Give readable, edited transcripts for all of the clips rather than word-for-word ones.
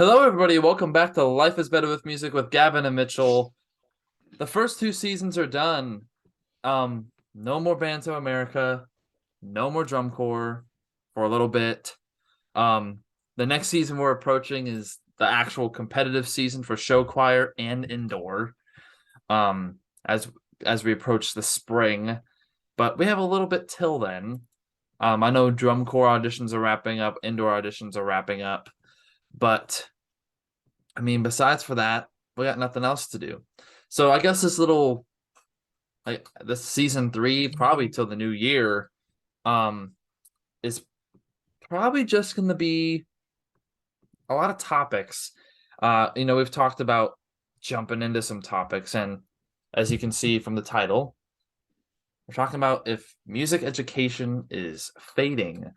Hello, everybody. Welcome back to Life is Better with Music with Gavin and Mitchell. The first two seasons are done. No more Bands of America, no more drum corps for a little bit. Um, the next season we're approaching is the actual competitive season for show choir and indoor. Um, as as we approach the spring, but we have a little bit till then. I know drum corps auditions are wrapping up, indoor auditions are wrapping up, but I mean, besides for that, we got nothing else to do. So I guess this season three, probably till the new year, um, is probably just going to be a lot of topics. We've talked about jumping into some topics, and as you can see from the title, we're talking about if music education is fading.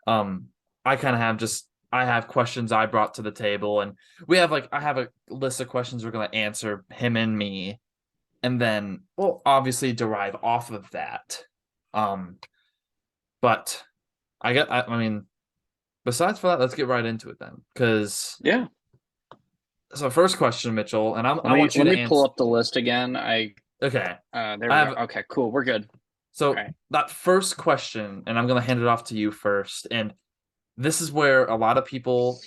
Um, I kind of I have questions I brought to the table, and I have a list of questions we're going to answer, him and me, and then we'll obviously derive off of that. Um, but I mean, besides for that, let's get right into it then. Because Yeah. so first question, Mitchell, and Let I me want you let to me pull answer. up the list again. I Okay, There I we have go. Okay, cool. We're good. All so right. that first question, and I'm gonna hand it off to you first. And this is where a lot of people,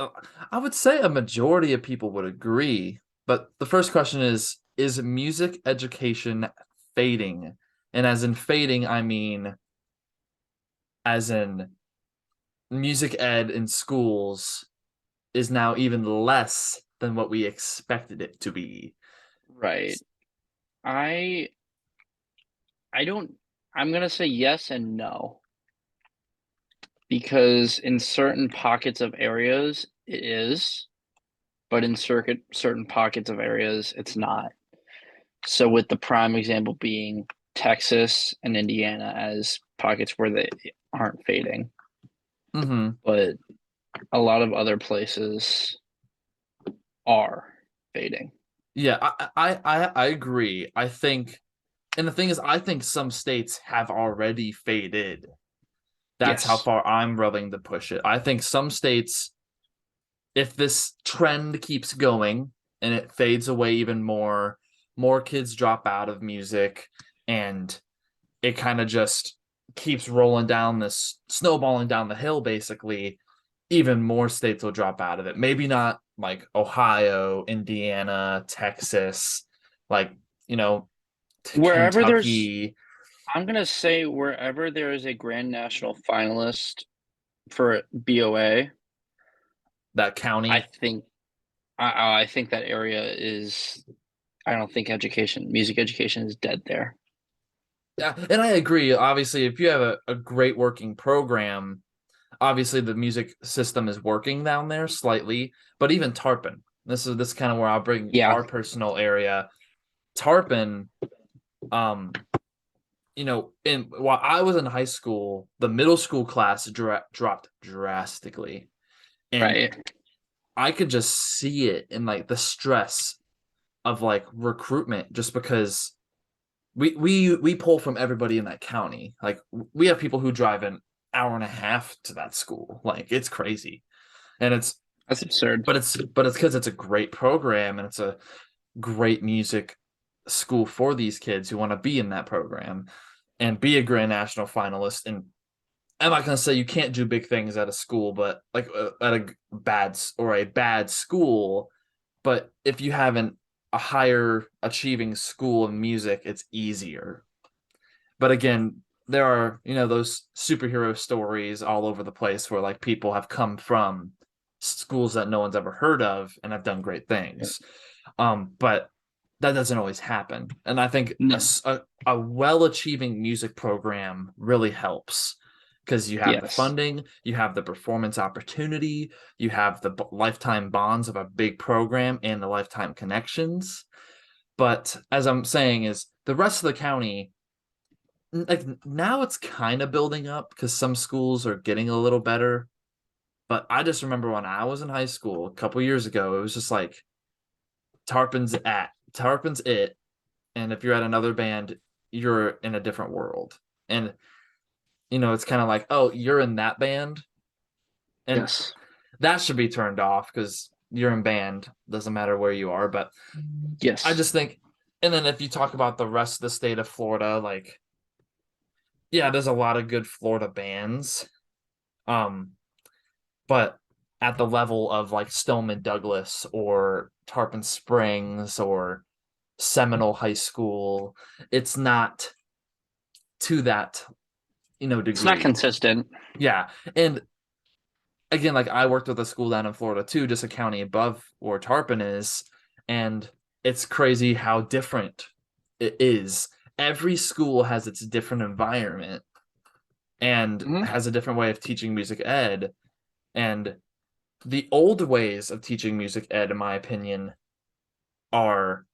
uh, I would say a majority of people would agree. But the first question is music education fading? And as in fading, I mean as in music ed in schools is now even less than what we expected it to be. Right. I I don't I'm gonna say yes and no because in certain pockets of areas it is, but in certain pockets of areas it's not. So with the prime example being Texas and Indiana as pockets where they aren't fading, Hmm. but a lot of other places are fading. Yeah, I agree. I think, and the thing is, I think some states have already faded. That's how Yes. far I'm willing to push it. I think some states, if this trend keeps going and it fades away even more, more kids drop out of music, and it kind of just keeps rolling down this snowballing down the hill, basically. Even more states will drop out of it. Maybe not like Ohio, Indiana, Texas, like, you know, Wherever there's Kentucky, I'm gonna say wherever there is a Grand National finalist for BOA, that I county. think I think that area is. I don't think music education is dead there. Yeah, and I agree. Obviously, if you have a great working program, obviously the music system is working down there slightly, but even Tarpon. This is kind of where I'll bring Yeah, our personal area. Tarpon, um, in while I was in high school, the middle school class dropped drastically, and right. I could just see it in like the stress of like recruitment, just because we pull from everybody in that county. Like we have people who drive an hour and a half to that school. Like it's crazy, and That's absurd. it's because it's a great program and it's a great music school for these kids who want to be in that program and be a Grand National finalist. And I'm not gonna say you can't do big things at a school, but like at a bad school. But if you have a higher achieving school in music, it's easier. But again, there are, those superhero stories all over the place where like people have come from schools that no one's ever heard of and have done great Yeah. things. But that doesn't always happen. And I think No. a well-achieving music program really helps because you have the Yes. funding, you have the performance opportunity, you have the lifetime bonds of a big program and the lifetime connections. But as I'm saying, is the rest of the county, like now it's kind of building up because some schools are getting a little better. But I just remember when I was in high school a couple years ago, it was just like Tarpon's it, and if you're at another band, you're in a different world. And it's kind of like, oh, you're in that band, and Yes. that should be turned off because you're in band, doesn't matter where you are. But I Yes. just think, and then if you talk about the rest of the state of Florida, like, yeah, there's a lot of good Florida bands. Um, but at the level of like Stoneman Douglas or Tarpon Springs or Seminole High School, it's not to that, It's not degree. consistent. Yeah. And again, like I worked with a school down in Florida too, just a county above where Tarpon is, and it's crazy how different it is. Every school has its different environment and Hmm. has a different way of teaching music ed. And the old ways of teaching music ed, in my opinion, are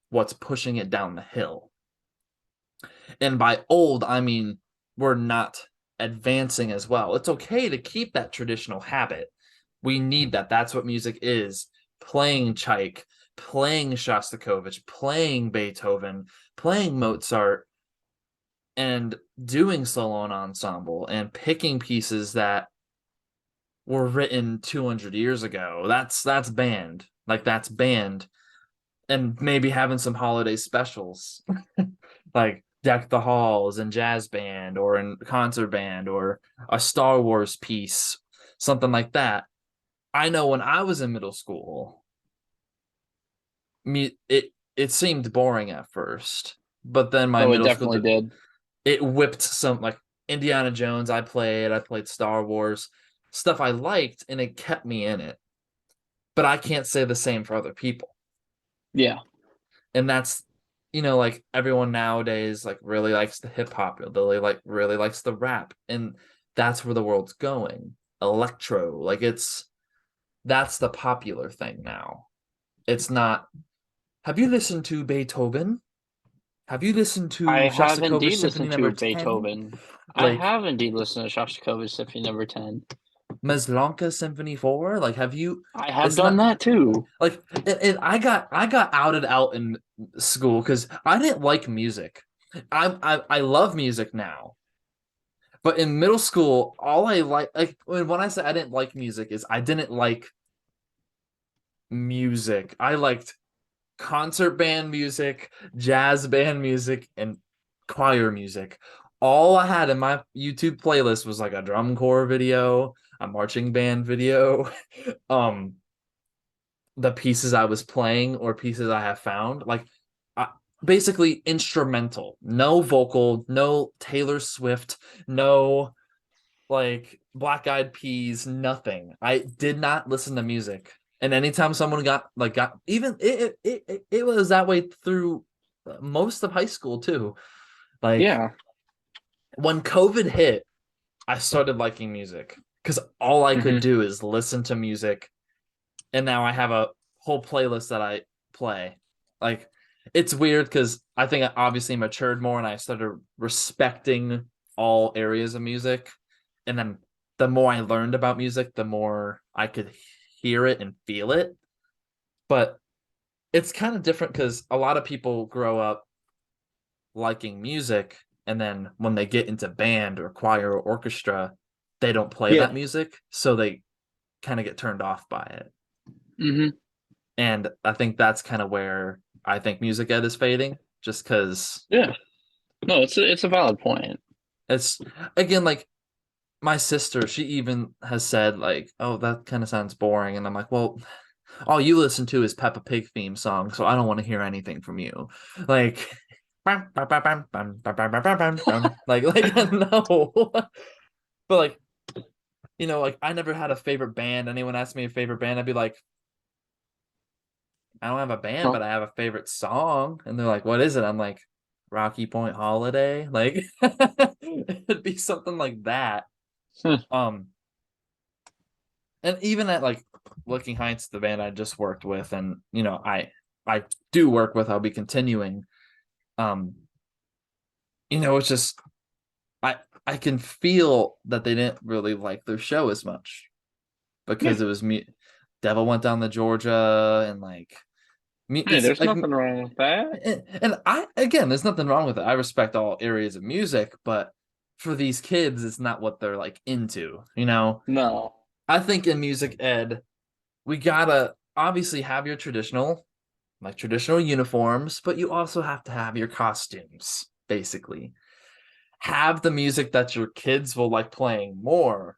what's pushing it down the hill. And by old, I mean we're not advancing as well. It's okay to keep that traditional habit. We need that. That's what music is. Playing Tchaik, playing Shostakovich, playing Beethoven, playing Mozart, and doing solo and ensemble and picking pieces that were written 200 years ago. That's banned. Like that's banned. And maybe having some holiday specials like Deck the Halls and jazz band or in concert band or a Star Wars piece, something like that. I know when I was in middle school, it seemed boring at first, but then my Oh, it middle school definitely did. it whipped some like Indiana Jones. I played Star Wars stuff I liked, and it kept me in it. But I can't say the same for other people. Yeah. And that's like everyone nowadays like really likes the hip hop, really likes the rap, and that's where the world's going. Electro, like that's the popular thing now. It's not. Have you listened to Beethoven? Have you listened I to have Shostakovich indeed Symphony listened number to 10? Beethoven. I Like have indeed listened to Shostakovich Symphony Number 10. Maslanka Symphony 4? Like have you I have it's done not that too. like and I got outed out in school because I didn't like music. I love music now. But in middle school, all I like when I say I didn't like music is I didn't like music. I liked concert band music, jazz band music, and choir music. All I had in my YouTube playlist was like a drum corps video, a marching band video, um, the pieces I was playing or pieces I have found. Like I, basically instrumental, no vocal, no Taylor Swift, no like Black Eyed Peas, nothing. I did not listen to music. And anytime someone got even it was that way through most of high school too. Like Yeah. when COVID hit, I started liking music because all I could Hmm. do is listen to music, and now I have a whole playlist that I play. Like it's weird because I think I obviously matured more and I started respecting all areas of music. And then the more I learned about music, the more I could hear it and feel it. But it's kind of different because a lot of people grow up liking music, and then when they get into band or choir or orchestra, they don't play that Yeah. music, so they kind of get turned off by it. Hmm. And I think that's kind of where I think music ed is fading, just because Yeah. No, it's a valid point. it's again like my sister, she even has said like, "Oh, that kind of sounds boring," and I'm like, "Well, all you listen to is Peppa Pig theme song, so I don't want to hear anything from you." Like, like no, but like like I never had a favorite band. Anyone asked me a favorite band, I'd be like, I don't have a band, but Well, I have a favorite song. And they're like, what is it? I'm like, Rocky Point Holiday. Like it'd be something like that. Um, and even at like Looking Heights, the band I just worked with, and I do work with, I'll be continuing. Um, it's just I I can feel that they didn't really like their show as much yeah. because it was me. Devil Went Down to Georgia, and like me, Hey, it's there's like nothing wrong with that. and I again, there's nothing wrong with it. I respect all areas of music, but for these kids, it's not what they're like into. No. I think in music ed, we gotta obviously have your traditional uniforms, but you also have to have your costumes, basically. Have the music that your kids will like playing more.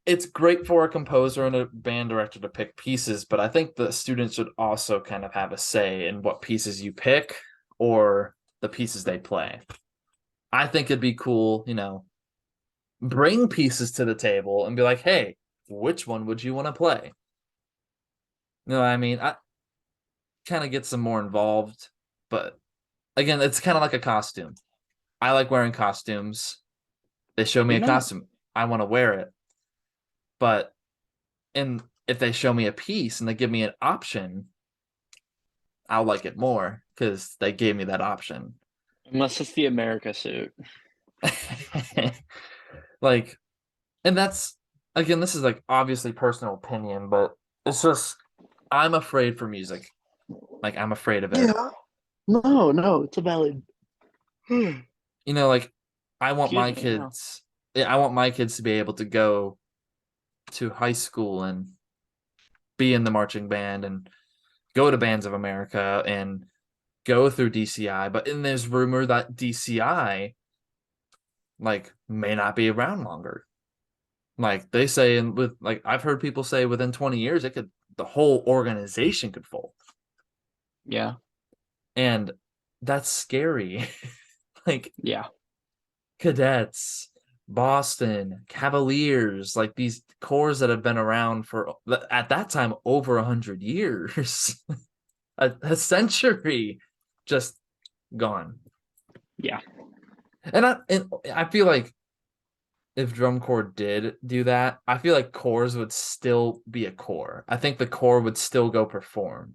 It's great for a composer and a band director to pick pieces, but I think the students should also kind of have a say in what pieces you pick or the pieces they play. I think it'd be cool, bring pieces to the table and be like, hey, which one would you want to play? You know what I mean? I kind of get some more involved, but again, it's kind of like a costume. I like wearing costumes. They show me You're a not. costume. I want to wear it. But and if they show me a piece and they give me an option, I'll like it more because they gave me that option. Unless it's the America suit. Like, and that's again, this is like obviously personal opinion, but it's just I'm afraid for music. Like I'm afraid of it. Yeah. No, no, it's a valid. Like I want Excuse my me. No. kids, yeah, I want my kids to be able to go to high school and be in the marching band and go to Bands of America and go through DCI. But in there's rumor that DCI like may not be around longer. Like they say, and with like I've heard people say within 20 years, the whole organization could fold. Yeah. And that's scary. Like Yeah. cadets, Boston, Cavaliers, like these corps that have been around for at that time over 100 years, a century, just gone. Yeah. And I feel like if drum corps did do that, I feel like corps would still be a corps. I think the corps would still go perform.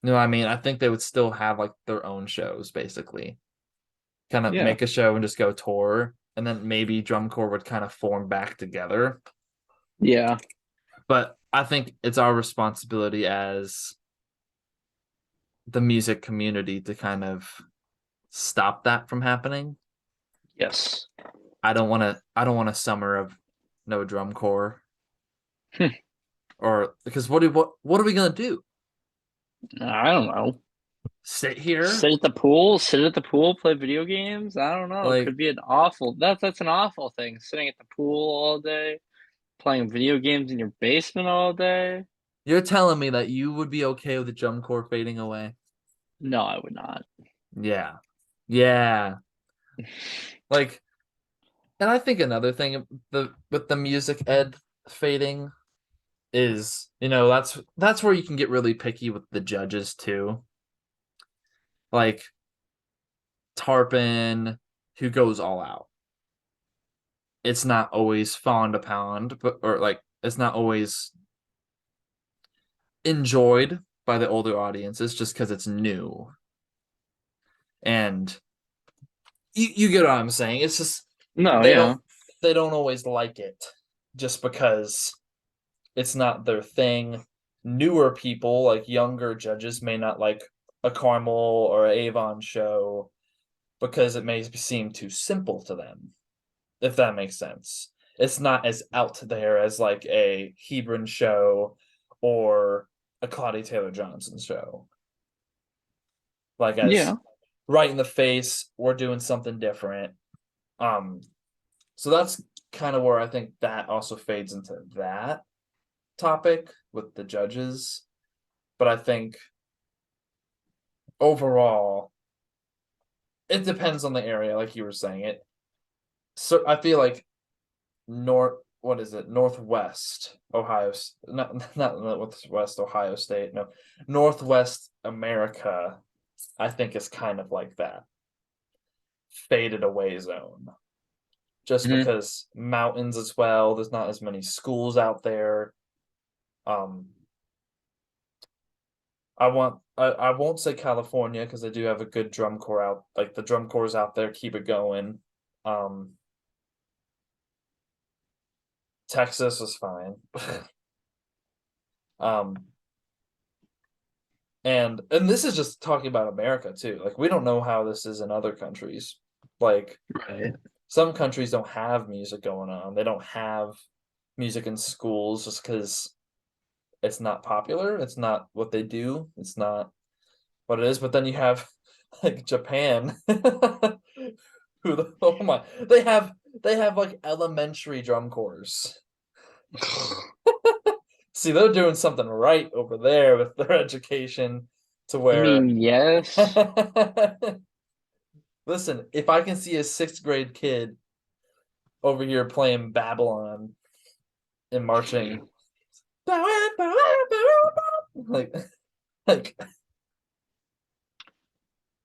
You know what I mean? I think they would still have like their own shows, basically. Kind of Yeah. make a show and just go tour, and then maybe drum corps would kind of form back together. Yeah. But I think it's our responsibility as the music community to kind of stop that from happening. Yes. I don't want a summer of no drum corps or because what are we gonna do? I don't know. Sit here? Sit at the pool, sit at the pool, play video games. I don't know. It Like could be an awful. That's an awful thing. Sitting at the pool all day, playing video games in your basement all day. you're telling me that you would be okay with the drum corps fading away? No, I would not. Yeah. Yeah. Like and I think another thing the with the music ed fading is, that's where you can get really picky with the judges too. Like Tarpon, who goes all out. It's not always fawned upon, but or like it's not always enjoyed by the older audiences just because it's new. And you get what I'm saying. It's just No, they yeah. don't they don't always like it just because it's not their thing. Newer people, like younger judges, may not like a Carmel or a Avon show because it may seem too simple to them, if that makes sense. It's not as out there as like a Hebron show or a Claudia Taylor Johnson show. Like as Yeah. right in the face, we're doing something different. Um, so that's kind of where I think that also fades into that topic with the judges. But I think overall, it depends on the area, like you were saying. So I feel like what is it, Northwest Ohio, not Northwest Ohio State, no, Northwest America, I think is kind of like that faded away zone, just Hmm. because mountains as well, there's not as many schools out there. um I won't say California because they do have a good drum corps out, like the drum corps out there keep it going. um Texas is fine. um and this is just talking about America too. Like we don't know how this is in other countries. Like Right. some countries don't have music going on. They don't have music in schools just because it's not popular. It's not what they do. It's not what it is. But then you have like Japan, oh my, they have like elementary drum corps. See, they're doing something right over there with their education to I where mean, yes. listen, if I can see a sixth grade kid over here playing Babylon and marching like like it's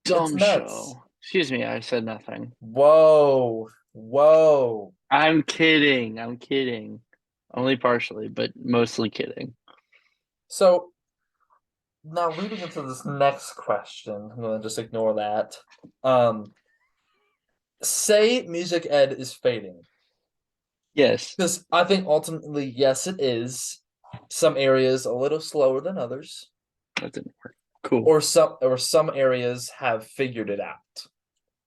Dumb nuts. show. Excuse me, I said nothing. Whoa. Whoa. I'm kidding. I'm kidding. Only partially, but mostly kidding. So now leading into this next question, I'm gonna just ignore that. Say music ed is fading. Yes, Because I think ultimately, yes, it is. Some areas a little slower than others, that didn't work. Cool. or some areas have figured it out.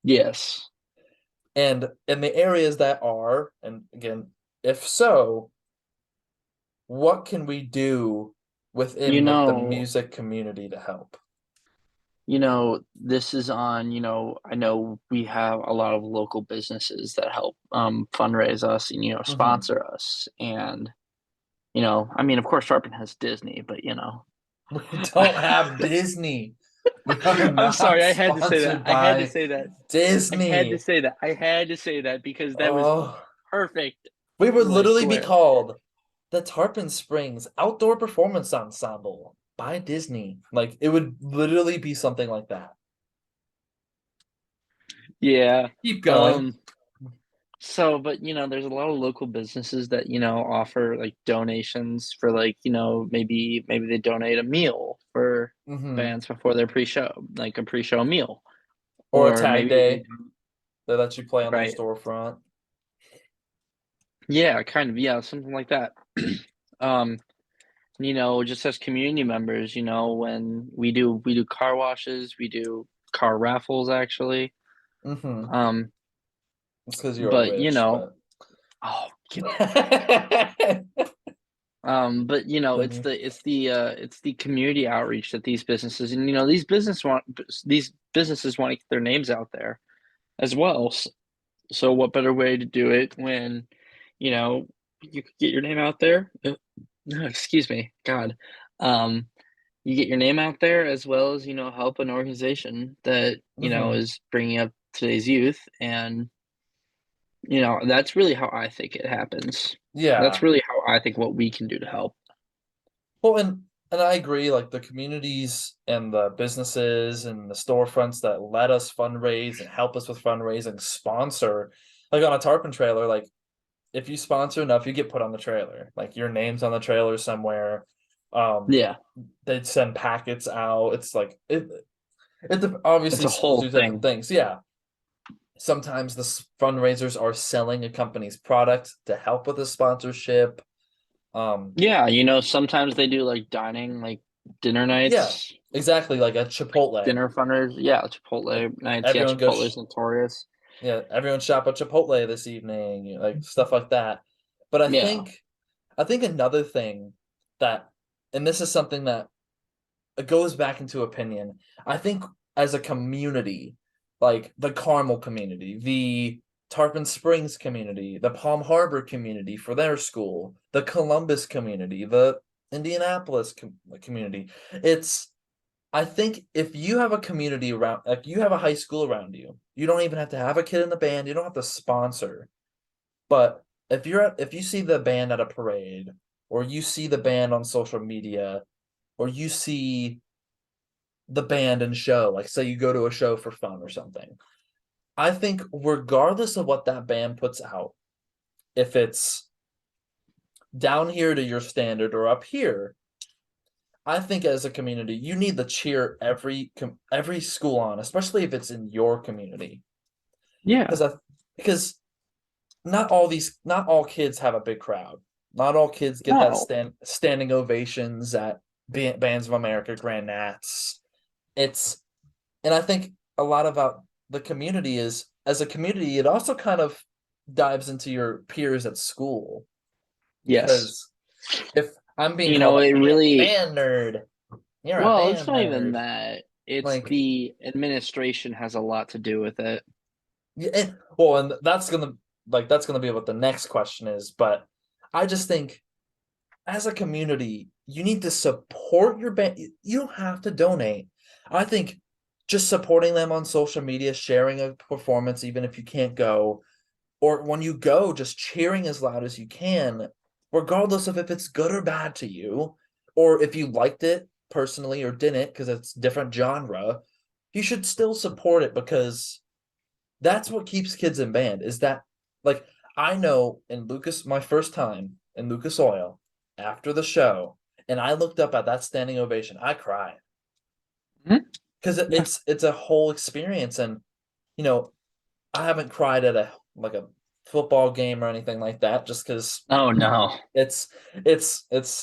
Yes. And in the areas that are, and again, if so, what can we do You within like the know, music community to help? this is on, I know we have a lot of local businesses that help fundraise us and, Hmm. sponsor us. And, I mean, of course, Sharpen has Disney, but, We don't have Disney. We are I'm sorry, not I had to say that. sponsored I had to by say that. I had to Disney. say that. I had to say that because that was Oh, perfect. we would Ooh, I literally be swear. called the Tarpon Springs Outdoor Performance Ensemble by Disney. Like it would literally be something like that. Yeah. Keep going. Um, but there's a lot of local businesses that, offer like donations for like, maybe they donate a meal for Hmm. bands before their pre-show, like a pre-show meal. Or a Or tag maybe day. They let you play on their right. storefront. Yeah, kind of, yeah, something like that. Um, just as community members, when we do car washes, we do car raffles actually. Hmm. Um, It's because you're but rich, but oh, get over it. But it's continue. the community outreach that these businesses and these businesses want to get their names out there as well. So what better way to do it when you know you could get your name out there? Excuse me, God. Um, you get your name out there as well as help an organization that Hmm. is bringing up today's youth, and that's really how I think it happens. That's Yeah. really how I think what we can do to help. Well, and I agree, like the communities and the businesses and the storefronts that let us fundraise and help us with fundraising sponsor, like on a tarpon trailer, like if you sponsor enough, you get put on the trailer. Like your name's on the trailer somewhere. Um, Yeah, they'd send packets out. It's like it it's obviously a schools whole do different thing. things. Yeah. Sometimes the fundraisers are selling a company's product to help with the sponsorship. Um, Yeah, sometimes they do like dining, like dinner yeah, nights, exactly, like a Chipotle. dinner funders. Yeah, Like Chipotle nights. Yeah, everyone Chipotle is goes, notorious. yeah, everyone shop at Chipotle this evening, like stuff like that. But Yeah, I think another thing that, and this is something that it goes back into opinion. I think as a community, like the Carmel community, the Tarpon Springs community, the Palm Harbor community for their school, the Columbus community, the Indianapolis community. It's I think if you have a community around, like you have a high school around you, you don't even have to have a kid in the band. You don't have to sponsor. But if you see the band at a parade, or you see the band on social media, or you see the band and show, like say you go to a show for fun or something, I think regardless of what that band puts out, if it's down here to your standard or up here, I think as a community, you need to cheer every school on, especially if it's in your community, yeah. because because not all kids have a big crowd. Not all kids get that No, standing ovations at Bands of America, Grand Nats. And I think a lot about the community is as a community, it also kind of dives into your peers at school. Yes. Because if I'm being You called know, a it really, band nerd, you're a well, it's band not even nerd. that. It's Like, the administration has a lot to do with it. yeah, well, and that's gonna be what the next question is. But I just think as a community, you need to support your band. You don't have to donate. I think just supporting them on social media, sharing a performance, even if you can't go, or when you go, just cheering as loud as you can, regardless of if it's good or bad to you, or if you liked it personally or didn't, because it's different genre, you should still support it because that's what keeps kids in band. Is that like I know in Lucas, my first time in Lucas Oil after the show, and I looked up at that standing ovation, I cried Mhm. because Yeah. it's a whole experience, and you know I haven't cried at a football game or anything like that, just because Oh no. it's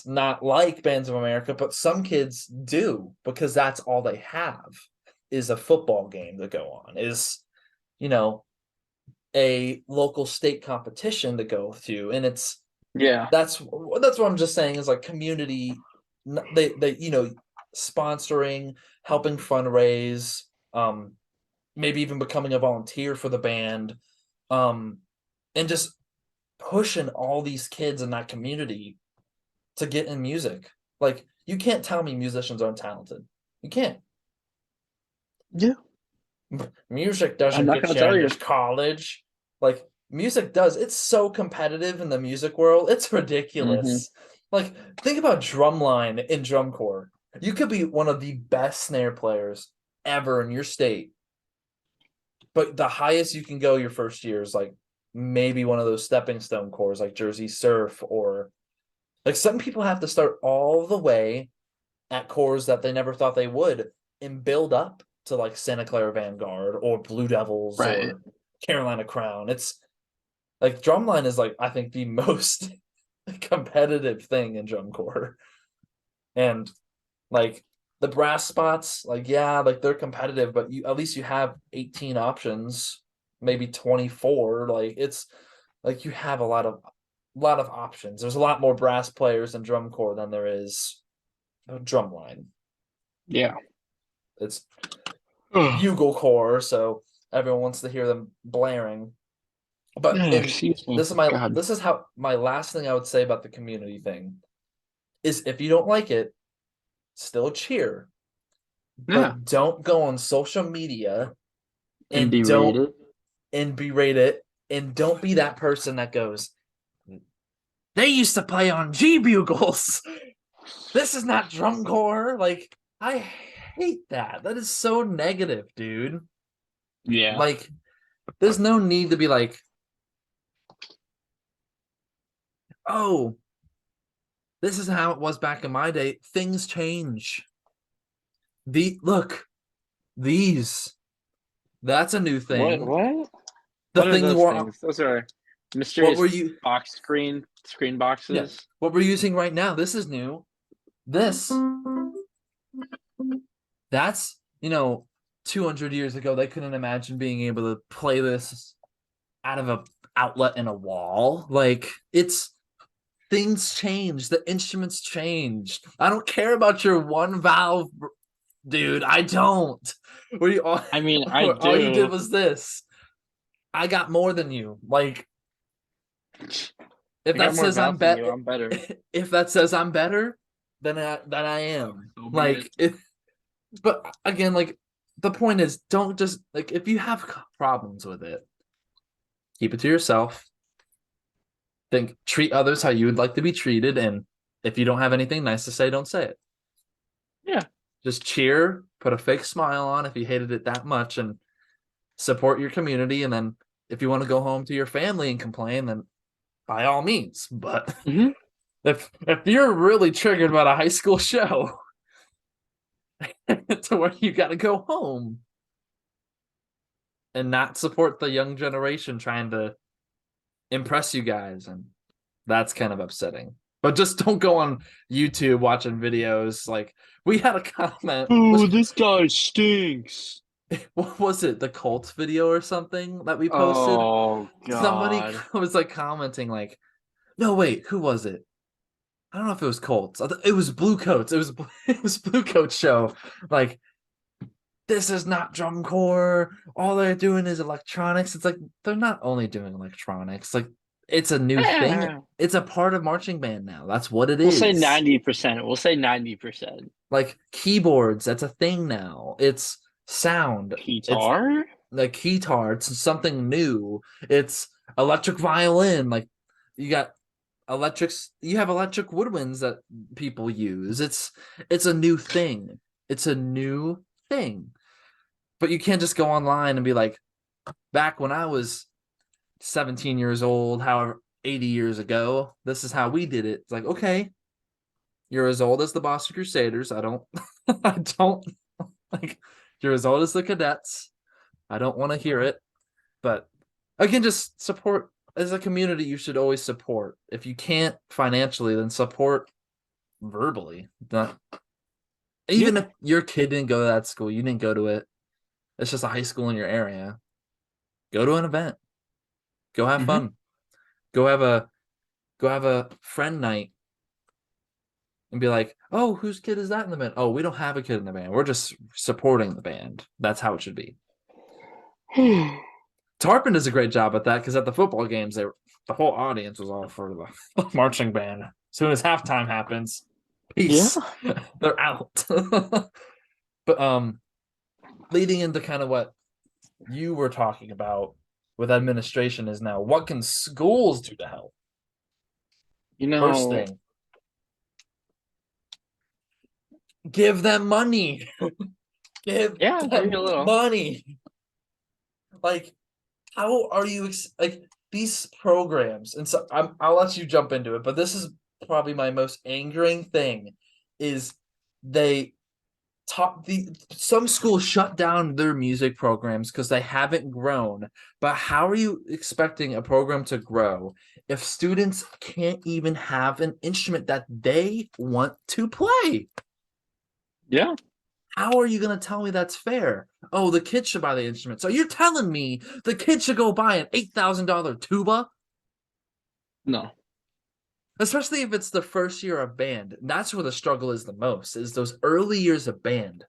not like Bands of America, but some kids do because that's all they have is a football game to go on, is you know a local state competition to go to, and Yeah. that's what I'm just saying is like community, they sponsoring, helping fundraise, maybe even becoming a volunteer for the band, um, and just pushing all these kids in that community to get in music. Like you can't tell me musicians aren't talented. You can't. Yeah. Music I'm doesn't not get gonna you tell into you. college. Like music does. It's so competitive in the music world. It's Hmm. ridiculous. Like think about drumline in drum corps. You could be one of the best snare players ever in your state, but the highest you can go your first year is like maybe one of those stepping stone corps like Jersey Surf, or like some people have to start all the way at cores that they never thought they would and build up to like Santa Clara Vanguard or Blue Devils Right. or Carolina Crown. It's like drumline is like I think the most competitive thing in drum corps. And like the brass spots, like yeah, like they're competitive, but you at least you have 18 options, maybe 24. Like it's like you have a lot of options. There's a lot more brass players in drum corps than there is drumline. Yeah. It's Oh, bugle corps, so everyone wants to hear them blaring. But yeah, and excuse me. God. this is how my last thing I would say about the community thing is if you don't like it, still cheer, Yeah. but don't go on social media And and be don't rated. and berate it, and don't be that person that goes, they used to play on G bugles. This is not drum corps. Like I hate that. That is so negative, dude. Yeah. Like there's no need to be like, oh, this is how it was back in my day. Things change. Look, these. That's a new What? thing. What? The What are thing those were things? Those are what mysterious were you box screen yeah, boxes. what we're using right now. This is new. This that's 200 years ago they couldn't imagine being able to play this out of a outlet in a wall. Like it's things change, the instruments changed. I don't care about your one valve, dude. I don't. Where you all, I mean, I all you did do. was this. I got more than you. Like if I got that more says I'm valves than bet you. I'm better. if that says I'm better, then I am. So be it. Like but again, like the point is don't just like if you have problems with it, keep it to yourself. Think treat others how you would like to be treated, and if you don't have anything nice to say, don't say it. Yeah. Just cheer, put a fake smile on if you hated it that much, and support your community. And then if you want to go home to your family and complain, then by all means. But Hmm. if you're really triggered about a high school show to where you got to go home and not support the young generation trying to impress you guys, and that's kind of upsetting. But just don't go on YouTube watching videos. Like we had a comment. Ooh, this guy stinks. what was it, the Colts video or something that we posted? Oh Somebody God. was like commenting like, no, wait, who was it? I don't know if it was Colts. It was Blue Coats. It was it was Blue Coats show. Like, this is not drum corps. All they're doing is electronics. It's like they're not only doing electronics. Like, it's a new thing. Eh, It's a part of marching band now. That's what it we'll say is. 90%. We'll say 90%. Like keyboards, that's a thing now. It's sound. It's Guitar? like guitar. It's something new. It's electric violin. Like, you got electrics. You have electric woodwinds that people use. It's a new thing. It's a new thing. But you can't just go online and be like, back when I was 17 years old, however, 80 years ago, this is how we did it. It's like, okay, you're as old as the Boston Crusaders. I don't, I don't like, you're as old as the Cadets. I don't want to hear it. But again, just support as a community. You should always support. If you can't financially, then support verbally. Not even Yeah. if your kid didn't go to that school, you didn't go to it. It's just a high school in your area. Go to an event. Go have Hmm. fun. Go have a go have a friend night and be like, oh, whose kid is that in the band? Oh, we don't have a kid in the band. We're just supporting the band. That's how it should be. Tarpon does a great job at that because at the football games, the whole audience was all for the marching band. As soon as halftime happens, Yeah. peace, they're out. But leading into kind of what you were talking about with administration is now, what can schools do to help? You First know, thing, give them money. Give yeah, maybe a them little. money. Like, how are you like these programs? And so I'll let you jump into it, but this is probably my most angering thing is they taught the some schools shut down their music programs because they haven't grown. But how are you expecting a program to grow if students can't even have an instrument that they want to play? Yeah. How are you going to tell me that's fair? Oh, the kids should buy the instrument. So you're telling me the kids should go buy an $8,000 tuba? No. Especially if it's the first year of band. That's where the struggle is the most, is those early years of band.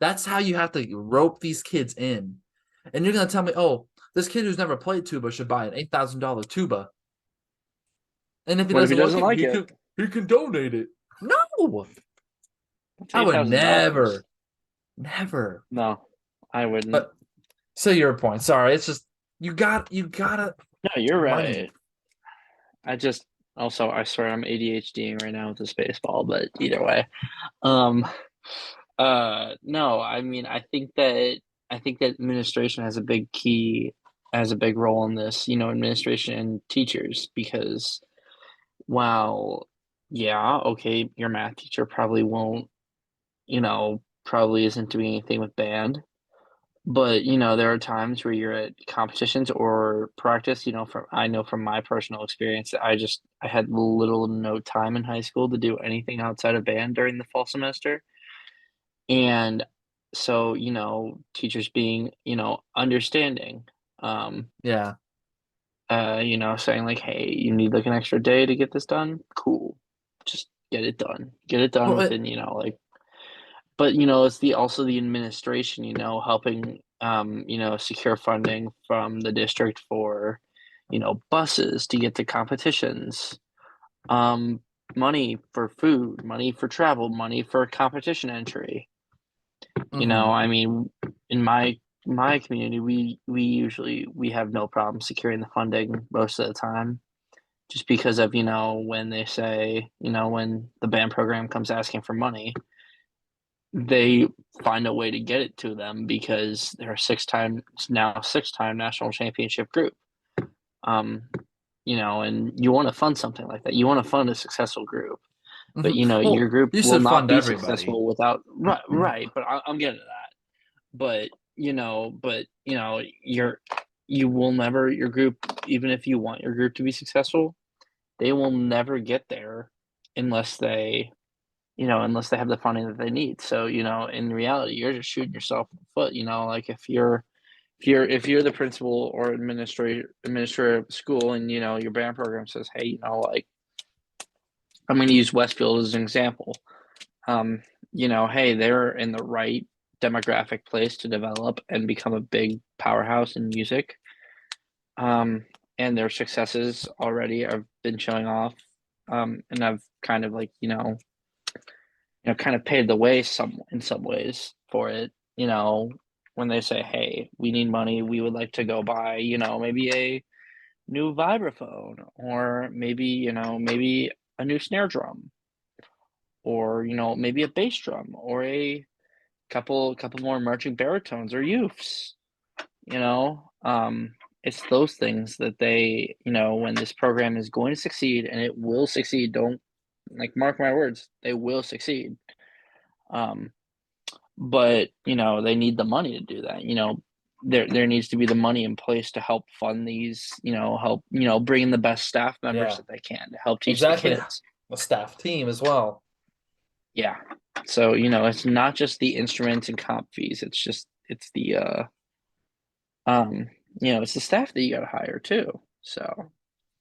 That's how you have to rope these kids in. And you're going to tell me, oh, this kid who's never played tuba should buy an $8,000 tuba. And if he What if he doesn't like doesn't it, like it? he can donate it. No, That's I eight would thousand dollars. never, never. No, I wouldn't. But say your point. Sorry, it's just you gotta No, you're money. right. I just also I swear I'm ADHDing right now with this baseball, but either way. Um no, I mean I think that administration has a big key has a big role in this, administration and teachers because while yeah, okay, your math teacher probably won't, probably isn't doing anything with band. But, there are times where you're at competitions or practice, from I know from my personal experience that I had little to no time in high school to do anything outside of band during the fall semester. And so, teachers being, understanding, um, Yeah. saying like, hey, you need like an extra day to get this done. Cool. Just get it done. Get it done Well, within, like but it's the also the administration, helping secure funding from the district for, buses to get to competitions, um, money for food, money for travel, money for competition entry. mhm. I mean, in my community, we have no problem securing the funding most of the time, just because of when they say when the band program comes asking for money they find a way to get it to them because they're a six-time national championship group. Um, and you want to fund something like that. You want to fund a successful group, but Mhm. your Well, group you will should not fund be everybody. successful without right. But I'm getting to that. But you will never your group even if you want your group to be successful, they will never get there unless they unless they have the funding that they need. So, in reality, you're just shooting yourself in the foot. Like if you're the principal or administrator of the school, and your band program says, hey, like I'm going to use Westfield as an example. Hey, they're in the right demographic place to develop and become a big powerhouse in music. And their successes already have been showing off. And I've kind of like, kind of paved the way in some ways for it. When they say, "Hey, we need money. We would like to go buy, maybe a new vibraphone, or maybe a new snare drum, or maybe a bass drum, or a couple more marching baritones or youths." You know, um, it's those things that they, when this program is going to succeed, and it will succeed. Don't like mark my words, they will succeed. Um, but they need the money to do that. There needs to be the money in place to help fund these. Help bring in the best staff members Yeah, that they can to help teach the exactly. kids. A staff team as well. Yeah. So it's not just the instruments and comp fees. It's the um it's the staff that you got to hire too. So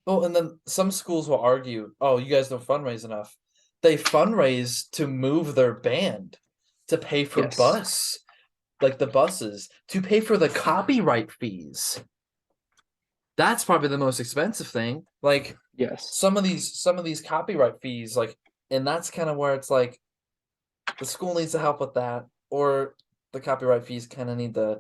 Well, and then some schools will argue, "Oh, you guys don't fundraise enough." They fundraise to move their band, to pay for yes, like the buses, to pay for the copyright fees. That's probably the most expensive thing. Like yes, some of these copyright fees, like, and that's kind of where it's like the school needs to help with that, or the copyright fees kind of need to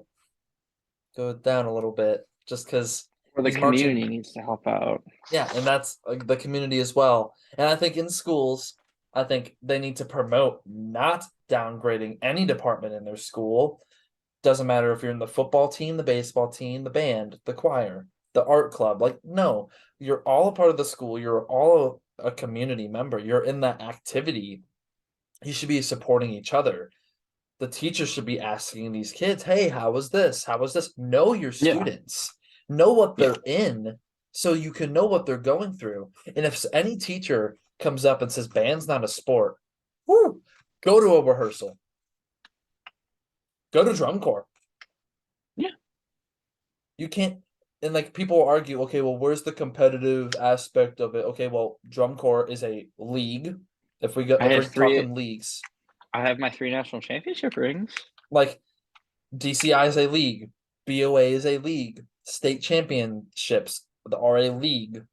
go down a little bit, just because or the these marching, community needs to help out. yeah, and that's like the community as well. And I think in schools, I think they need to promote not downgrading any department in their school. Doesn't matter if you're in the football team, the baseball team, the band, the choir, the art club. Like, no, you're all a part of the school. You're all a community member. You're in that activity. You should be supporting each other. The teacher should be asking these kids, hey, how was this? How was this? Know your Yeah, students, know what yeah, they're in, so you can know what they're going through. And if any teacher comes up and says band's not a sport, whoo, go to a rehearsal, go to drum corps. yeah. You can't, and like people argue, okay, well, where's the competitive aspect of it? Okay, well, drum corps is a league. I If have we're three. talking leagues, I have my three national championship rings. like DCI is a league, BOA is a league, state championships are a league.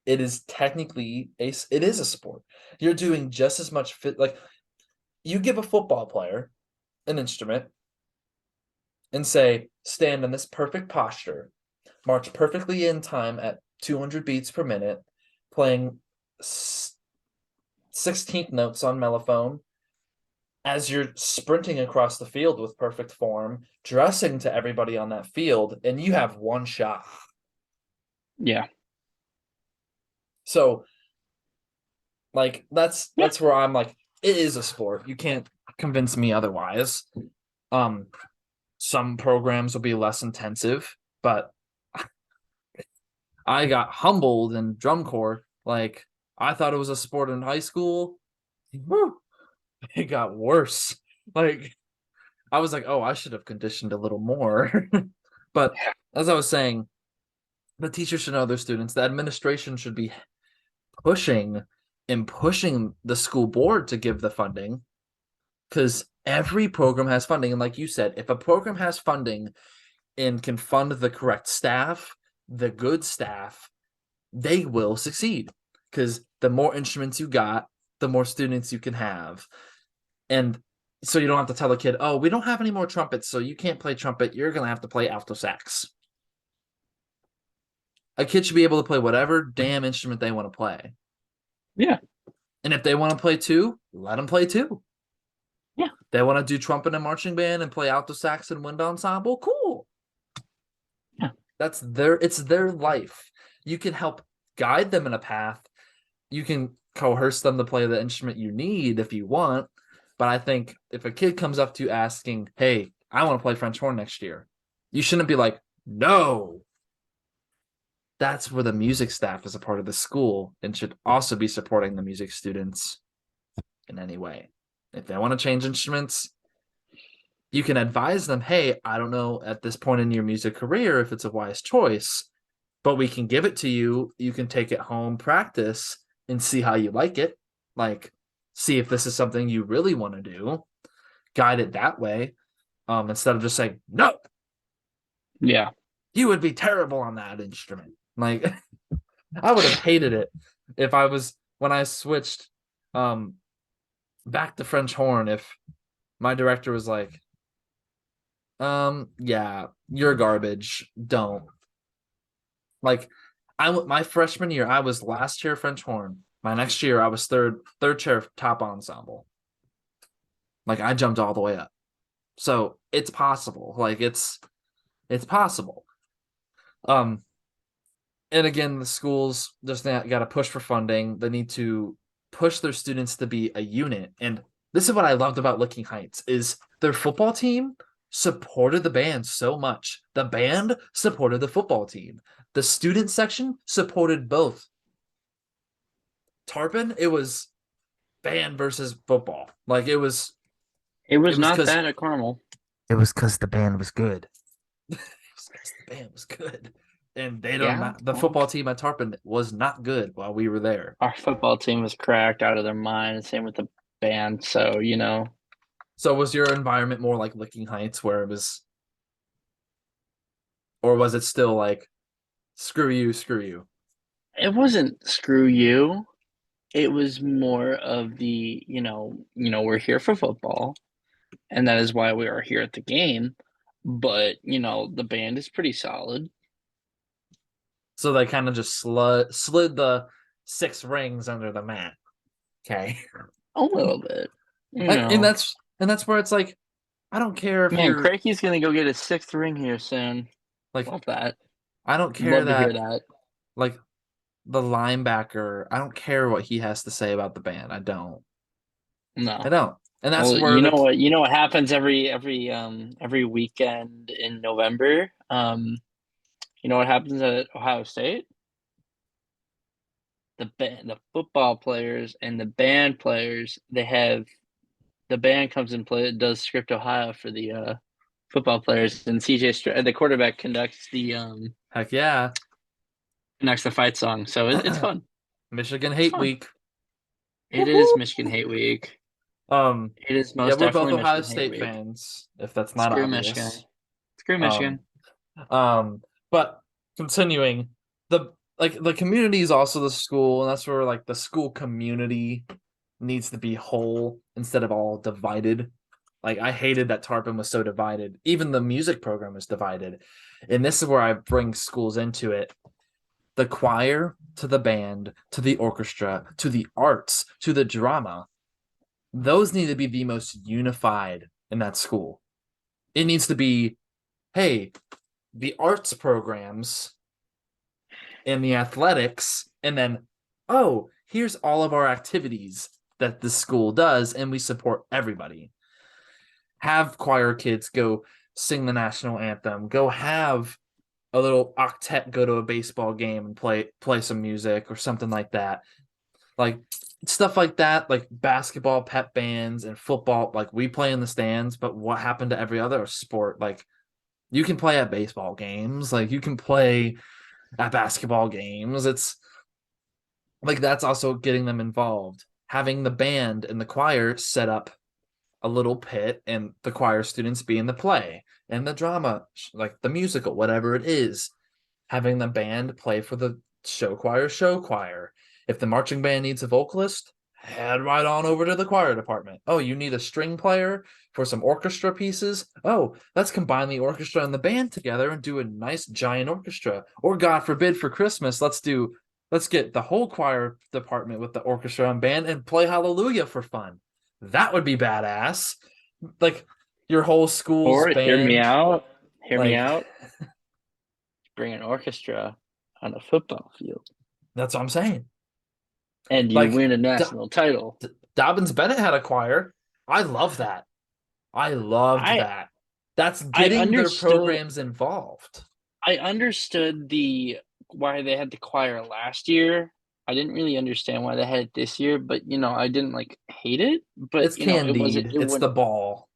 It is technically it is a sport. You're doing just as much fit, like you give a football player an instrument and say, stand in this perfect posture, march perfectly in time at 200 beats per minute, playing 16th notes on mellophone as you're sprinting across the field with perfect form, dressing to everybody on that field, and you have one shot. Yeah, So, like, that's yeah. that's where I'm like, it is a sport. You can't convince me otherwise. Um, some programs will be less intensive, but I got humbled in drum corps. Like, I thought it was a sport in high school. Woo, it got worse. Like, I was like, oh, I should have conditioned a little more. But as I was saying, the teachers should know their students. The administration should be pushing and pushing the school board to give the funding, because every program has funding. And like you said, if a program has funding and can fund the correct staff, the good staff, they will succeed. Because the more instruments you got, the more students you can have. And so you don't have to tell a kid, oh, we don't have any more trumpets, so you can't play trumpet. You're going to have to play alto sax. A kid should be able to play whatever damn instrument they want to play. Yeah, And if they want to play two, let them play two. yeah, They want to do trumpet and marching band and play alto sax and wind ensemble, cool. yeah, It's their life. You can help guide them in a path. You can coerce them to play the instrument you need if you want. But I think if a kid comes up to you asking, hey, I want to play French horn next year, you shouldn't be like, no. That's where the music staff is a part of the school and should also be supporting the music students in any way. If they want to change instruments, you can advise them, hey, I don't know at this point in your music career if it's a wise choice, but we can give it to you. You can take it home, practice, and see how you like it. Like, see if this is something you really want to do. Guide it that way, instead of just saying, no, Yeah. you would be terrible on that instrument. Like, I would have hated it if I was when I switched um back to French horn, if my director was like, yeah, you're garbage. Don't. Like, my freshman year, I was last chair French horn. My next year, I was third chair top ensemble. Like, I jumped all the way up. So it's possible. Like, it's possible. Um, and again, the schools just got to push for funding. They need to push their students to be a unit. And this is what I loved about Licking Heights is their football team supported the band so much. The band supported the football team. The student section supported both. Tarpon, it was band versus football. Like It it was was not because that at Carmel. it was because the band was good. It was because the band was good. And they don't Yeah. not the Well, football team at Tarpon was not good while we were there. our football team was cracked out of their mind. Same with the band. So, So was your environment more like Licking Heights where it was, or was it still like screw you, screw you? it wasn't screw you. It was more of the, we're here for football, and that is why we are here at the game. But, the band is pretty solid. So they kind of just slid the six rings under the mat. Okay. A little bit. And that's where it's like, I don't care if Man, you're Crakey's gonna go get his sixth ring here soon. like, Love that. I don't care Love to hear that that. like the linebacker, I don't care what he has to say about the band. I don't. I No. don't. And that's Well, where the you know what happens every weekend in November? You know what happens at Ohio State? The football players and the band players, the band comes and does Script Ohio for the football players, and the quarterback heck yeah. conducts the fight song. So it's fun. Michigan It's hate fun. week. It is Woo-hoo. Michigan Hate Week. Um It is yeah, most we're both definitely Ohio Michigan Hate State Week. fans, if that's not Screw Michigan. obvious. Screw Um Michigan. but continuing, the community is also the school, and that's where like the school community needs to be whole instead of all divided. Like, I hated that Tarpon was so divided. Even the music program was divided. And this is where I bring schools into it. The choir to the band to the orchestra to the arts to the drama, those need to be the most unified in that school. It needs to be, hey, the arts programs and the athletics, and then, oh, here's all of our activities that the school does, and we support everybody. Have choir kids go sing the national anthem, go have a little octet go to a baseball game and play some music or something like that. Like, stuff like that, like basketball pep bands and football, like we play in the stands, but what happened to every other sport? Like, you can play at baseball games, like you can play at basketball games. It's like that's also getting them involved. Having the band and the choir set up a little pit and the choir students be in the play and the drama, like the musical, whatever it is. Having the band play for the show choir. If the marching band needs a vocalist, head right on over to the choir department. Oh, you need a string player for some orchestra pieces? Oh, let's combine the orchestra and the band together and do a nice giant orchestra. Or God forbid for Christmas, let's get the whole choir department with the orchestra and band and play Hallelujah for fun. That would be badass. Like, your whole school's Or hear me band. out. Hear me Like, out. Bring an orchestra on a football field, that's what I'm saying. and you Like, win a national title. Dobbins Bennett had a choir. I love that. I loved I that. That's I getting their understood. programs involved. I understood why they had the choir last year, I didn't really understand why they had it this year, but I didn't like hate it, but It's Candide. It's the ball.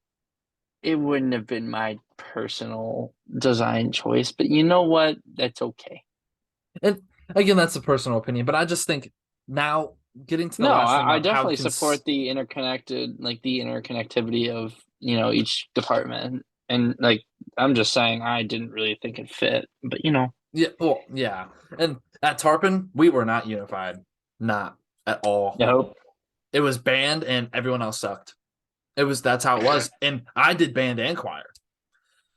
it wouldn't have been my personal design choice, but you know what? That's okay. And again, that's a personal opinion, but I just think now getting to the No, last thing I on how definitely cons support the the interconnectivity of, each department. And like, I'm just saying, I didn't really think it fit, but yeah, well, yeah. And at Tarpon, we were not unified. Not at all. no, It was band and everyone else sucked. That's how it was. And I did band and choir.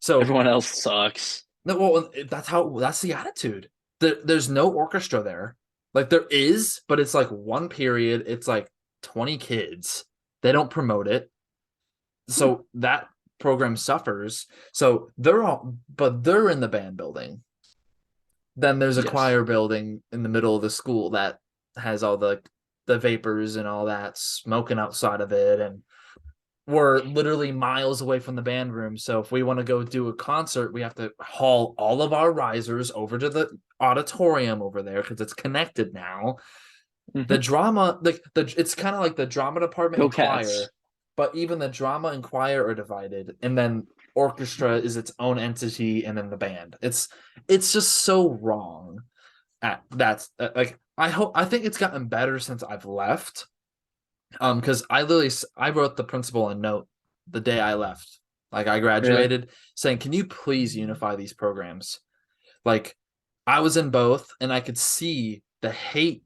So everyone else sucks. no, well, that's the attitude. There's no orchestra there. Like there is, but it's like one period. It's like 20 kids. They don't promote it. Hmm. So that program suffers. So they're in the band building. Then there's a Yes. choir building in the middle of the school that has all the vapors and all that smoking outside of it, and we're literally miles away from the band room. So if we want to go do a concert, we have to haul all of our risers over to the auditorium over there because it's connected now. The Hmm. drama, like it's kind of like the drama department Go and Cats. choir, but even the drama and choir are divided, and then orchestra is its own entity, and then the band. It's just so wrong. Like I think it's gotten better since I've left. Because I wrote the principal a note the day I left. Like I Really? graduated, saying, "Can you please unify these programs?" Like I was in both, and I could see the hate.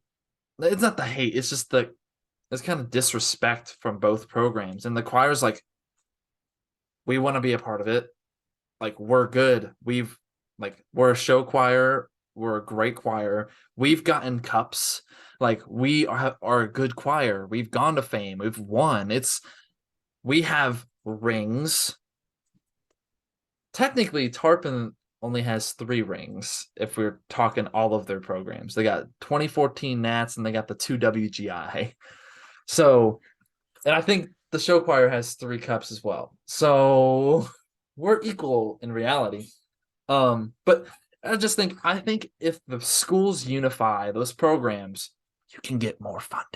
It's not the hate. It's just it's kind of disrespect from both programs. And the choir's like, we want to be a part of it. Like we're good. We're a show choir. We're a great choir. We've gotten cups. Like are a good choir. We've gone to fame. We've won. We have rings. Technically, Tarpon only has 3 rings if we're talking all of their programs. They got 2014 Nats and they got the 2 WGI. So, and I think the show choir has 3 cups as well. So we're equal in reality. But I think if the schools unify those programs, you can get more funding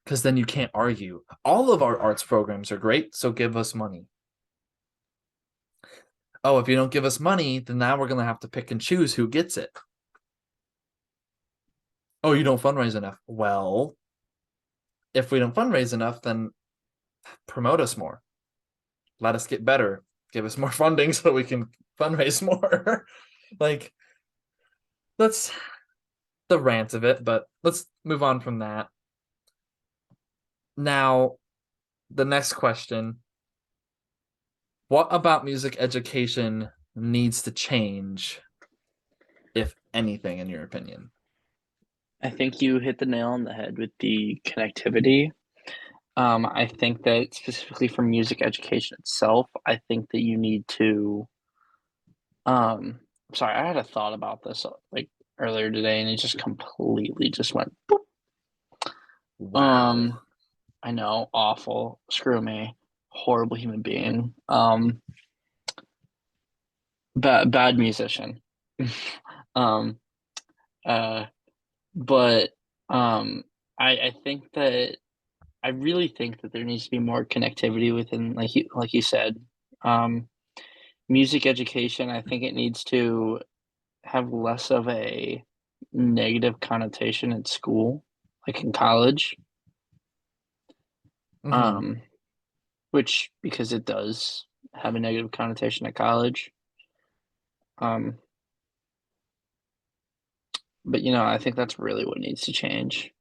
because then you can't argue. All of our arts programs are great, so give us money. Oh, if you don't give us money, then now we're gonna have to pick and choose who gets it. Oh, you don't fundraise enough. Well, if we don't fundraise enough, then promote us more. Let us get better. Give us more funding so we can fundraise more. Like that's the rant of it, but let's move on from that. Now, the next question. What about music education needs to change, if anything, in your opinion? I think you hit the nail on the head with the connectivity. I think that specifically for music education itself, I think that you need to. Sorry, I had a thought about this like earlier today, and it just completely just went. Wow. Um, I know, awful. Screw me, horrible human being. Bad musician. um, uh, but I think that I really think that there needs to be more connectivity within, like you said, um, music education. I think it needs to have less of a negative connotation in school, like in college. Hmm. Um, which because it does have a negative connotation at college. Um, but I think that's really what needs to change.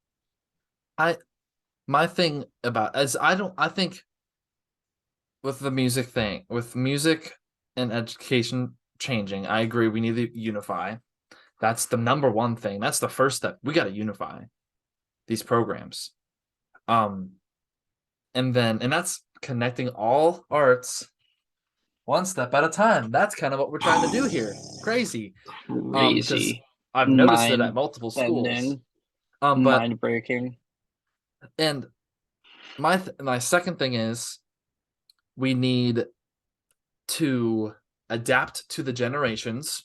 I my thing about as I don't I think with the music thing, with music and education changing, I agree we need to unify. That's the number one thing. That's the first step. We got to unify these programs. Um and that's connecting all arts one step at a time. That's kind of what we're trying to do here. Crazy. Because Crazy, I've noticed it at mind multiple schools. bending, But mind breaking. and my second thing is we need to adapt to the generations.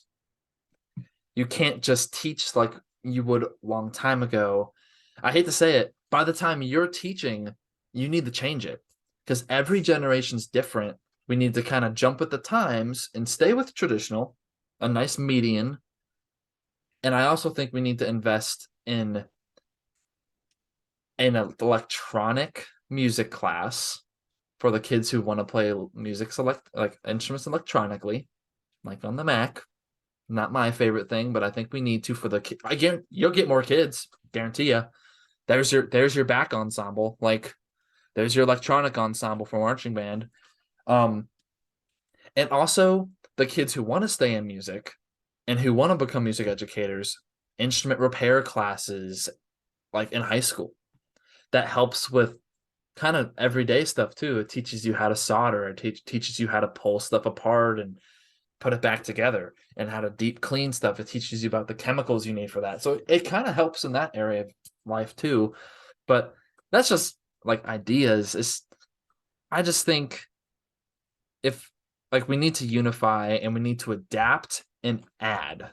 You can't just teach like you would a long time ago. I hate to say it, by the time you're teaching, you need to change it because every generation's different. We need to kind of jump with the times and stay with traditional, a nice median. And I also think we need to invest in an electronic music class for the kids who want to play music select like instruments electronically, like on the Mac. Not my favorite thing, but I think we need to for the kid. Again, you'll get more kids, guarantee you. There's your back ensemble, like there's your electronic ensemble for marching band. Um, and also the kids who want to stay in music and who want to become music educators, instrument repair classes, like in high school. That helps with kind of everyday stuff too. It teaches you how to solder. It teaches you how to pull stuff apart and put it back together, and how to deep clean stuff. It teaches you about the chemicals you need for that. So it kind of helps in that area of life too. But that's just like ideas. I just think if like we need to unify and we need to adapt and add.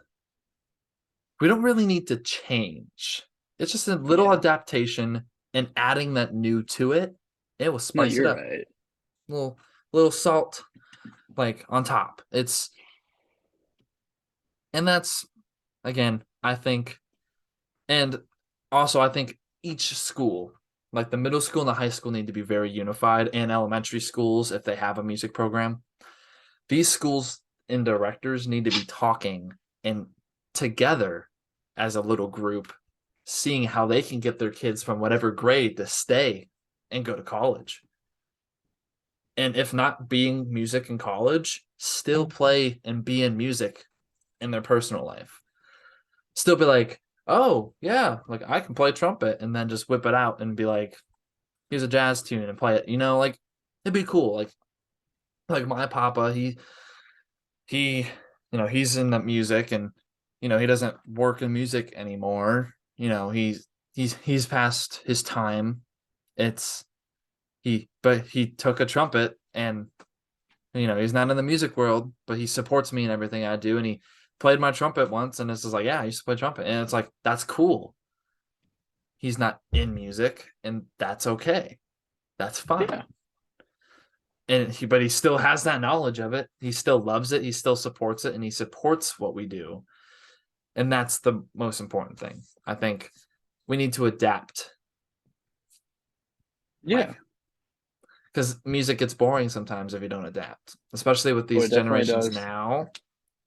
We don't really need to change. It's just a little Yeah. adaptation and adding that new to it. It will No, spice it you're up. right. Little salt like on top. And that's again, I think, and also I think each school, like the middle school and the high school, need to be very unified, and elementary schools, if they have a music program, these schools and directors need to be talking and together as a little group, seeing how they can get their kids from whatever grade to stay and go to college. And if not being music in college, still play and be in music in their personal life. Still be like, oh yeah, like I can play trumpet, and then just whip it out and be like, here's a jazz tune and play it. Like it'd be cool. Like my papa, he he's in that music, and he doesn't work in music anymore. He's past his time. It's but he took a trumpet, and he's not in the music world, but he supports me in everything I do, and he played my trumpet once, and it's just like, yeah, I used to play trumpet, and it's like that's cool. He's not in music, and that's okay. That's Yeah. fine. But he still has that knowledge of it. He still loves it. He still supports it, and he supports what we do. And that's the most important thing. I think we need to adapt, Yeah. like, because music gets boring sometimes if you don't adapt, especially with Oh, these it definitely generations does. now.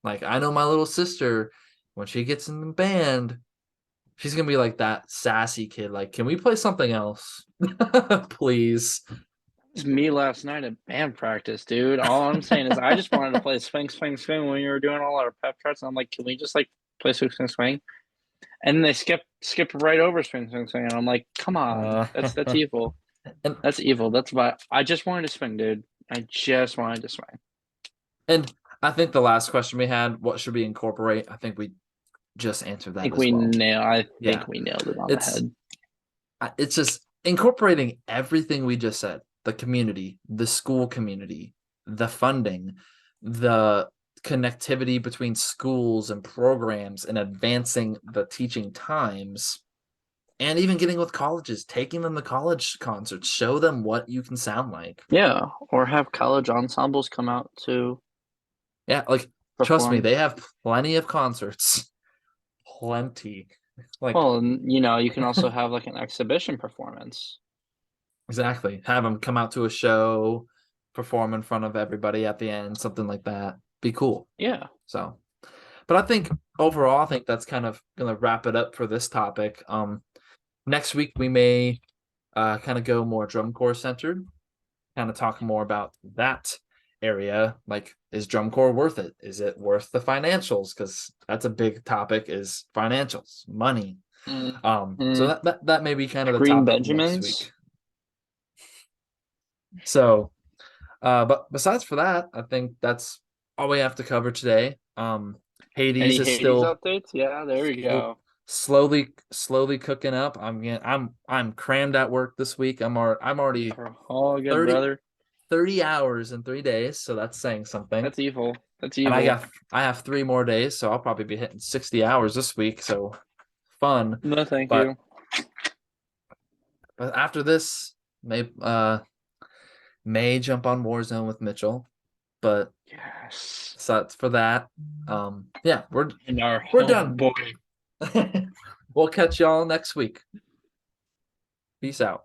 Like, I know my little sister, when she gets in the band, she's gonna be like that sassy kid. Like, can we play something else, please? It was me last night at band practice, dude. All I'm saying is I just wanted to play swing, swing, swing when you were doing all our pep charts. And I'm like, can we just like play swing, swing, swing? And then they skipped right over swing, swing, swing. And I'm like, come on, Uh, that's evil. and That's evil. That's why I just wanted to swing, dude. I just wanted to swing. and I think the last question we had, what should we incorporate? I think we just answered that as well. I Yeah, think we nailed it on the it's head. it's just incorporating everything we just said: the community, the school community, the funding, the connectivity between schools and programs, and advancing the teaching times, and even getting with colleges, taking them to college concerts, show them what you can sound like. Yeah, or have college ensembles come out to Yeah, like trust me, perform. they have plenty of concerts. Plenty. Like Well, and you can also have like an exhibition performance. exactly. Have them come out to a show, perform in front of everybody at the end, something like that. Be cool. Yeah. So, but I think overall, I think that's kind of gonna wrap it up for this topic. Next week we may kind of go more drum corps centered, kind of talk more about that area. Like, is drum corps worth it? Is it worth the financials? Because that's a big topic, is financials, money. So Mm-hmm. that may be kind of the Green topic next Benjamins. week. So but besides for that, I think that's all we have to cover today. Hades Any is Hades still updates? Yeah, there we go. slowly cooking up. I'm crammed at work this week. I'm already We're all good, 30 brother. 30 hours in 3 days, so that's saying something. That's evil. That's And evil. I have 3 more days, so I'll probably be hitting 60 hours this week. So fun. No, thank But you. after this, may jump on Warzone with Mitchell. But Yes. so that's for that. Yeah, And our we're done. homeboy. We'll catch y'all next week. Peace out.